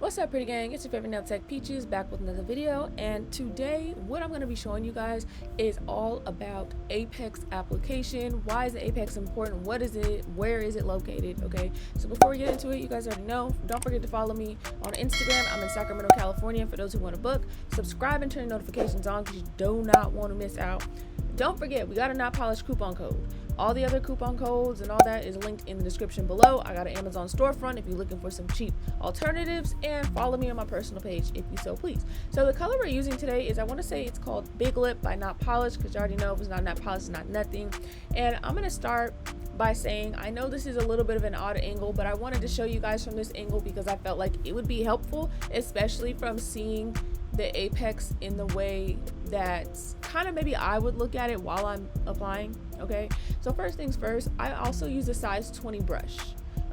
What's up, pretty gang? It's your favorite nail tech Peaches back with another video, and today what I'm going to be showing you guys is all about Apex application. Why is the Apex important? What is it? Where is it located? Okay, so before we get into it, you guys already know, don't forget to follow me on Instagram. I'm in Sacramento, California, for those who want to book. Subscribe and turn notifications on because you do not want to miss out. Don't forget, we got a not polished coupon code. All the other coupon codes and all that is linked in the description below. I got an Amazon storefront if you're looking for some cheap alternatives, and follow me on my personal page if you so please. So the color we're using today is, I want to say it's called Big Lip by Not Polished, because you already know if it's not polished, it's not nothing. And I'm going to start by saying, I know this is a little bit of an odd angle, but I wanted to show you guys from this angle because I felt like it would be helpful, especially from seeing the Apex in the way that kind of maybe I would look at it while I'm applying. Okay, so first things first, I also use a size 20 brush.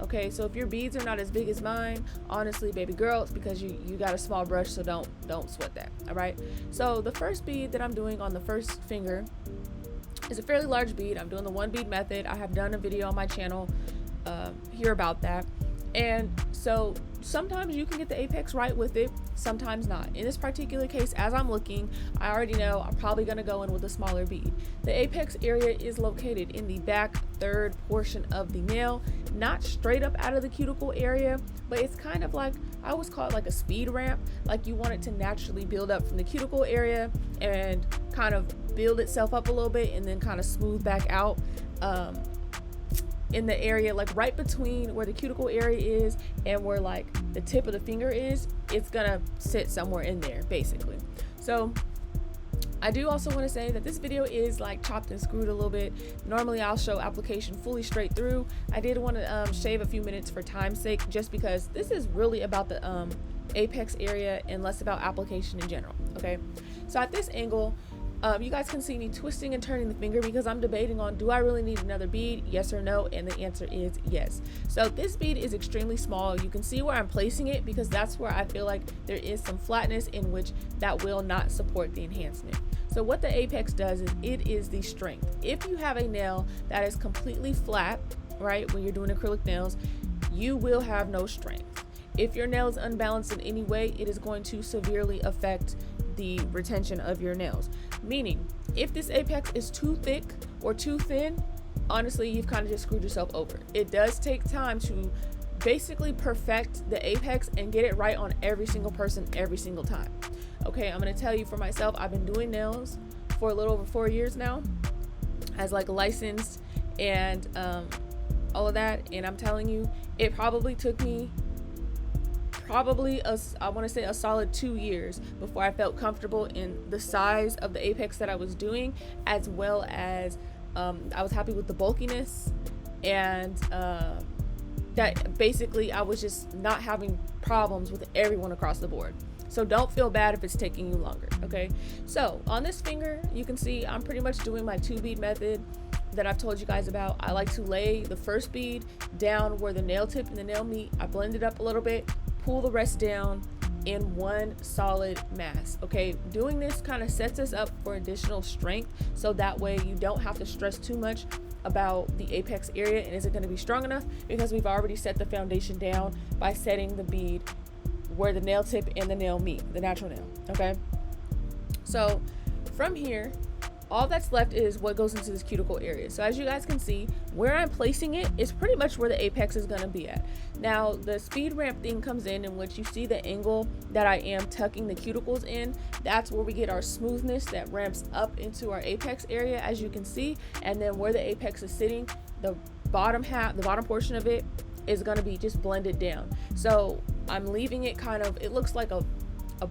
Okay, so if your beads are not as big as mine, honestly, baby girl, it's because you got a small brush, so don't sweat that. All right, so the first bead that I'm doing on the first finger is a fairly large bead. I'm doing the one bead method. I have done a video on my channel here about that. And so sometimes you can get the Apex right with it, sometimes not. In this particular case, as I'm looking, I already know I'm probably going to go in with a smaller bead. The Apex area is located in the back third portion of the nail, not straight up out of the cuticle area, but it's kind of like, I always call it like a speed ramp. Like you want it to naturally build up from the cuticle area and kind of build itself up a little bit and then kind of smooth back out. In the area like right between where the cuticle area is and where like the tip of the finger is, it's gonna sit somewhere in there basically. So I do also want to say that this video is like chopped and screwed a little bit. Normally I'll show application fully straight through. I did want to shave a few minutes for time's sake, just because this is really about the Apex area and less about application in general. Okay, so at this angle, you guys can see me twisting and turning the finger because I'm debating on, do I really need another bead, yes or no? And the answer is yes. So this bead is extremely small. You can see where I'm placing it because that's where I feel like there is some flatness in which that will not support the enhancement. So what the Apex does is it is the strength. If you have a nail that is completely flat, right, when you're doing acrylic nails, you will have no strength. If your nail is unbalanced in any way, it is going to severely affect the retention of your nails. Meaning, if this Apex is too thick or too thin, honestly, you've kind of just screwed yourself over. It does take time to basically perfect the Apex and get it right on every single person every single time. Okay, I'm gonna tell you for myself, I've been doing nails for a little over 4 years now as like licensed and all of that, and I'm telling you, it probably took me I want to say a solid 2 years before I felt comfortable in the size of the Apex that I was doing, as well as I was happy with the bulkiness, and that basically I was just not having problems with everyone across the board. So don't feel bad if it's taking you longer. Okay, so on this finger you can see I'm pretty much doing my 2-bead method that I've told you guys about. I like to lay the first bead down where the nail tip and the nail meet. I blend it up a little bit, pull the rest down in one solid mass. Okay, doing this kind of sets us up for additional strength, so that way you don't have to stress too much about the Apex area and is it going to be strong enough, because we've already set the foundation down by setting the bead where the nail tip and the nail meet, the natural nail. Okay, so from here, all that's left is what goes into this cuticle area. So as you guys can see, where I'm placing it is pretty much where the Apex is going to be at. Now the speed ramp thing comes in which you see the angle that I am tucking the cuticles in. That's where we get our smoothness that ramps up into our Apex area, as you can see. And then where the Apex is sitting, the bottom portion of it is going to be just blended down. So I'm leaving it kind of, it looks like a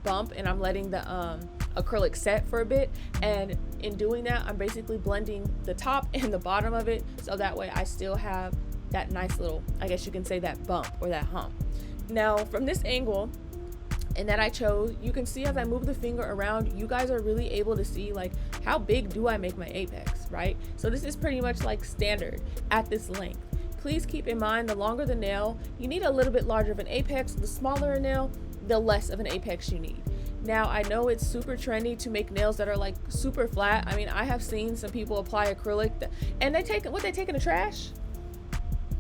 bump, and I'm letting the acrylic set for a bit, and in doing that I'm basically blending the top and the bottom of it, so that way I still have that nice little, I guess you can say, that bump or that hump. Now from this angle and that I chose, you can see as I move the finger around, you guys are really able to see like how big do I make my Apex, right? So this is pretty much like standard at this length. Please keep in mind, the longer the nail, you need a little bit larger of an Apex. The smaller a nail, the less of an Apex you need. Now I know it's super trendy to make nails that are like super flat. I mean, I have seen some people apply acrylic and they take what, they take in the trash,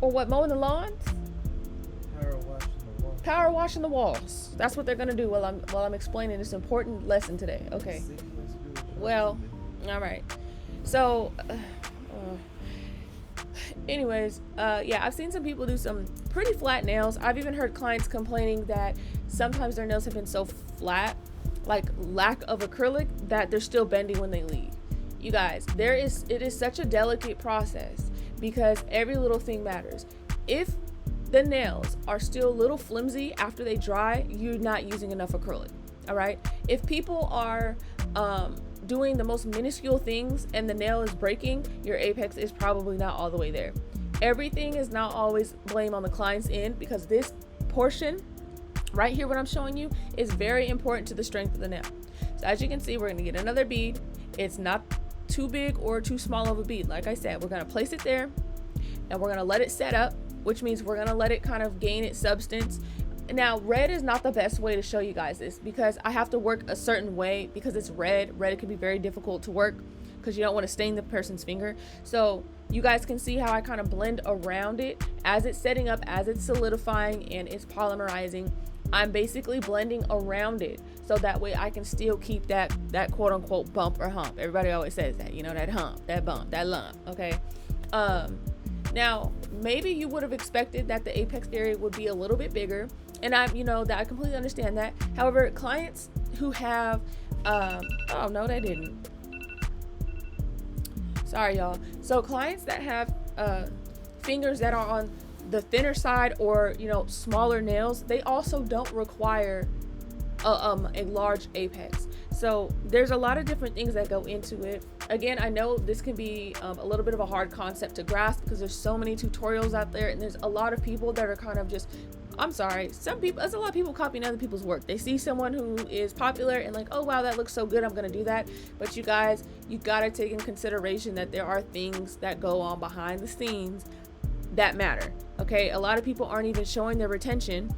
or what, mowing the lawns? Or washing the lawn. power washing the walls. That's what they're gonna do while I'm explaining this important lesson today. Okay. Well, all right. So, anyways, yeah, I've seen some people do some pretty flat nails. I've even heard clients complaining that sometimes their nails have been so flat, like lack of acrylic, that they're still bending when they leave. You guys, it is such a delicate process because every little thing matters. If the nails are still a little flimsy after they dry, you're not using enough acrylic. All right. If people are doing the most minuscule things and the nail is breaking, your apex is probably not all the way there. Everything is not always blame on the client's end, because this portion right here, what I'm showing you, is very important to the strength of the nail. So as you can see, we're going to get another bead. It's not too big or too small of a bead. Like I said, we're going to place it there and we're going to let it set up, which means we're going to let it kind of gain its substance. Now, red is not the best way to show you guys this, because I have to work a certain way because it's red. Red can be very difficult to work because you don't want to stain the person's finger. So you guys can see how I kind of blend around it as it's setting up, as it's solidifying and it's polymerizing. I'm basically blending around it so that way I can still keep that quote unquote bump or hump. Everybody always says that, you know, that hump, that bump, that lump. Okay. Now maybe you would have expected that the apex area would be a little bit bigger, and I completely understand that. However, clients who have oh no, they didn't. Sorry, y'all. So clients that have fingers that are on the thinner side or, you know, smaller nails, they also don't require a large apex. So there's a lot of different things that go into it. Again, I know this can be a little bit of a hard concept to grasp because there's so many tutorials out there, and there's a lot of people that are kind of just, I'm sorry, there's a lot of people copying other people's work. They see someone who is popular and like, oh wow, that looks so good, I'm gonna do that. But you guys, you gotta take in consideration that there are things that go on behind the scenes that matter. Okay, a lot of people aren't even showing their retention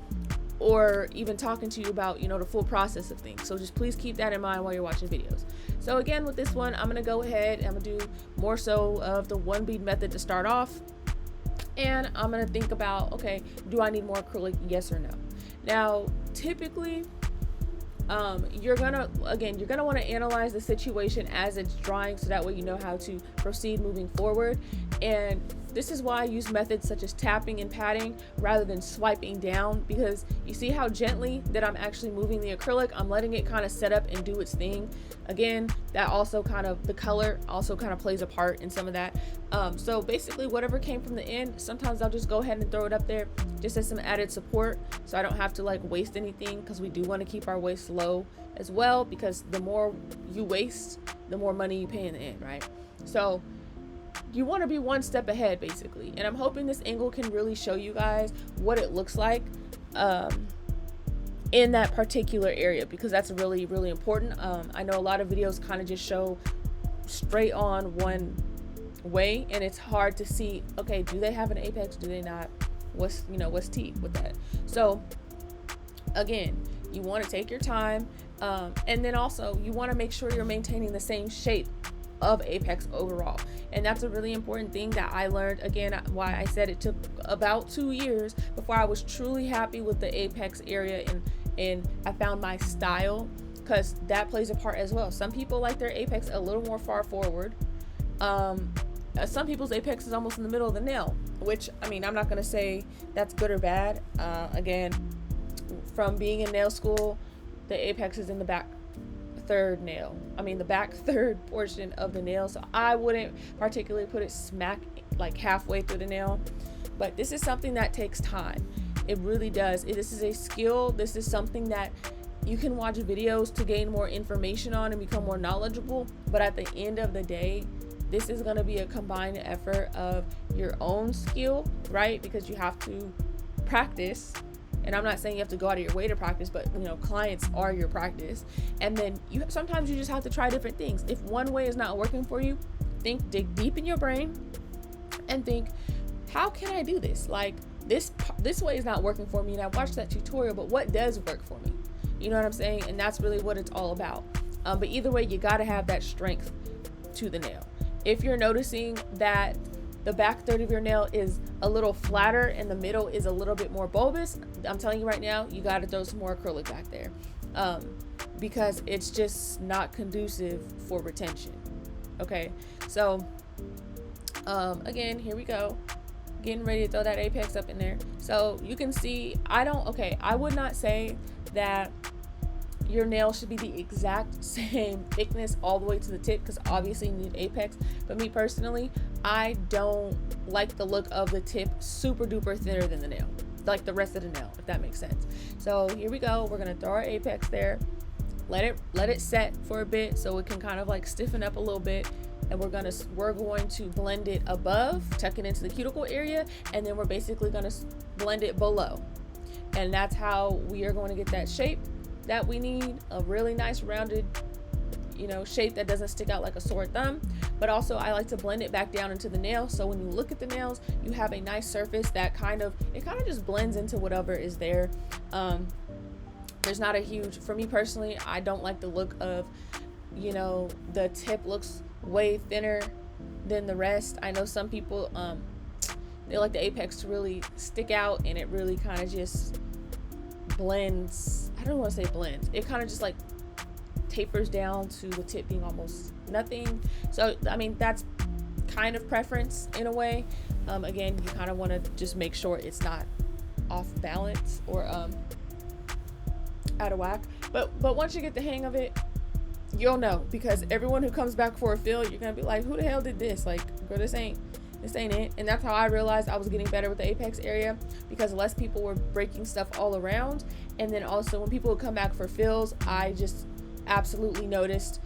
or even talking to you about, you know, the full process of things. So just please keep that in mind while you're watching videos. So again, with this one, I'm gonna go ahead and I'm gonna do more so of the one bead method to start off. And I'm gonna think about, okay, do I need more acrylic? Yes or no? Now, typically, you're gonna want to analyze the situation as it's drying, so that way you know how to proceed moving forward. And this is why I use methods such as tapping and patting rather than swiping down, because you see how gently that I'm actually moving the acrylic. I'm letting it kind of set up and do its thing. Again, that also kind of, the color also kind of plays a part in some of that. So basically whatever came from the end, sometimes I'll just go ahead and throw it up there just as some added support, so I don't have to like waste anything, because we do want to keep our waste low as well, because the more you waste, the more money you pay in the end, right? So you want to be one step ahead basically, and I'm hoping this angle can really show you guys what it looks like in that particular area, because that's really, really important. I know a lot of videos kind of just show straight on one way, and it's hard to see, okay, do they have an apex, do they not, what's tea with that. So again, you want to take your time, and then also you want to make sure you're maintaining the same shape of apex overall. And that's a really important thing that I learned. Again, why I said it took about 2 years before I was truly happy with the apex area, and I found my style, because that plays a part as well. Some people like their apex a little more far forward. Some people's apex is almost in the middle of the nail, which, I mean, I'm not going to say that's good or bad. Again, from being in nail school, the apex is in the back third portion of the nail. So I wouldn't particularly put it smack like halfway through the nail. But this is something that takes time. It really does. This is a skill. This is something that you can watch videos to gain more information on and become more knowledgeable. But at the end of the day, this is going to be a combined effort of your own skill, right? Because you have to practice. And I'm not saying you have to go out of your way to practice, but you know, clients are your practice. And then sometimes you just have to try different things. If one way is not working for you, dig deep in your brain and think, how can I do this? Like this way is not working for me, and I watched that tutorial, but what does work for me? You know what I'm saying? And that's really what it's all about. But either way, you got to have that strength to the nail. If you're noticing that the back third of your nail is a little flatter and the middle is a little bit more bulbous, I'm telling you right now, you got to throw some more acrylic back there, because it's just not conducive for retention. Okay, so again, here we go, getting ready to throw that apex up in there. So you can see, I would not say that your nail should be the exact same thickness all the way to the tip, because obviously you need apex. But me personally, I don't like the look of the tip super duper thinner than the nail, like the rest of the nail, if that makes sense. So here we go, we're gonna throw our apex there, let it set for a bit so it can kind of like stiffen up a little bit, and we're going to blend it above, tuck it into the cuticle area, and then we're basically going to blend it below. And that's how we are going to get that shape that we need, a really nice rounded, you know, shape that doesn't stick out like a sore thumb. But also I like to blend it back down into the nail, so when you look at the nails, you have a nice surface that kind of just blends into whatever is there. There's not a huge, for me personally, I don't like the look of, you know, the tip looks way thinner than the rest. I know some people, they like the apex to really stick out, and it really kind of just blends. I don't want to say blends. It kind of just like tapers down to the tip being almost nothing. So, I mean, that's kind of preference in a way. Again, you kind of want to just make sure it's not off balance or out of whack. But once you get the hang of it, you'll know, because everyone who comes back for a fill, you're gonna be like, who the hell did this? Like, girl, this ain't it. And that's how I realized I was getting better with the apex area, because less people were breaking stuff all around. And then also when people would come back for fills, I just absolutely noticed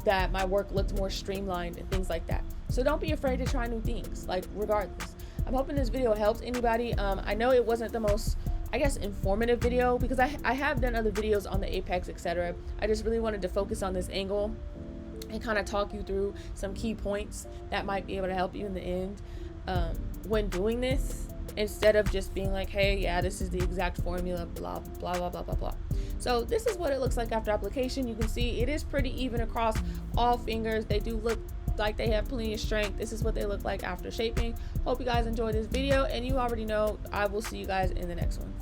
that my work looked more streamlined and things like that. So don't be afraid to try new things, like, regardless. I'm hoping this video helps anybody. I know it wasn't the most, I guess, informative video, because I have done other videos on the apex, etc. I just really wanted to focus on this angle and kind of talk you through some key points that might be able to help you in the end when doing this, instead of just being like, hey, yeah, this is the exact formula, blah blah blah blah blah blah. So this is what it looks like after application. You can see it is pretty even across all fingers. They do look like they have plenty of strength. This is what they look like after shaping. Hope you guys enjoyed this video, and you already know I will see you guys in the next one.